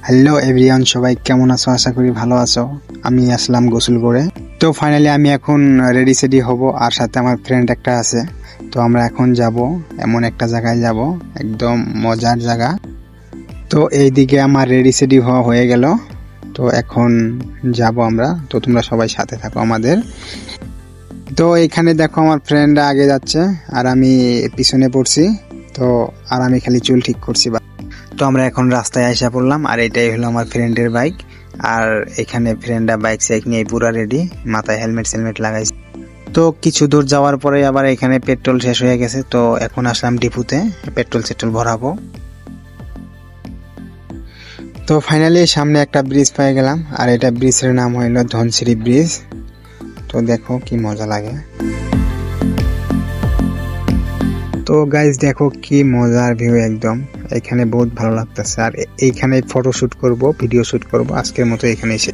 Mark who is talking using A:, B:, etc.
A: Hello everyone, সবাই কেমন আছো? আশা করি ভালো আছো। আমি আসলাম গোসল করে। তো ফাইনালি আমি এখন রেডি সেডি হব, আর সাথে আমার ফ্রেন্ড একটা আছে। তো আমরা এখন যাব এমন একটা জায়গায় যাব, একদম মজার জায়গা। তো এইদিকে আমার রেডি সেডি হওয়া হয়ে গেল। তো এখন যাব আমরা। তো তোমরা সবাই সাথে থাকো আমাদের। তো এখানে দেখো আমার ফ্রেন্ড আগে যাচ্ছে আর আমি পিছনে পড়ছি। তো আর আমি খালি চুল ঠিক করছি। তো আমরা এখন রাস্তায় আইসা পড়লাম, আর এটাই হলো আমার ফ্রেন্ডের বাইক। আর এখানে ফ্রেন্ডরা বাইক সাইক নিয়ে পুরা রেডি, মাথায় হেলমেট সেলমেট লাগাইছে। তো কিছু দূর যাওয়ার পরে আবার এখানে পেট্রোল শেষ হয়ে গেছে। তো এখন আসলাম ডিপুতে পেট্রোল সেট্রোল ভরাবো। তো ফাইনালি সামনে একটা ব্রিজ পেয়ে গেলাম, আর এটা ব্রিজের নাম হইলো ধনসিরি ব্রিজ। তো দেখো কি মজা লাগে। তো গাইজ দেখো কি মজার ভিউ, একদম এখানে বহুত ভালো লাগতেছে। আর এইখানে ফটো শুট করব, ভিডিও শুট করব। আজকের মতো এখানে এসে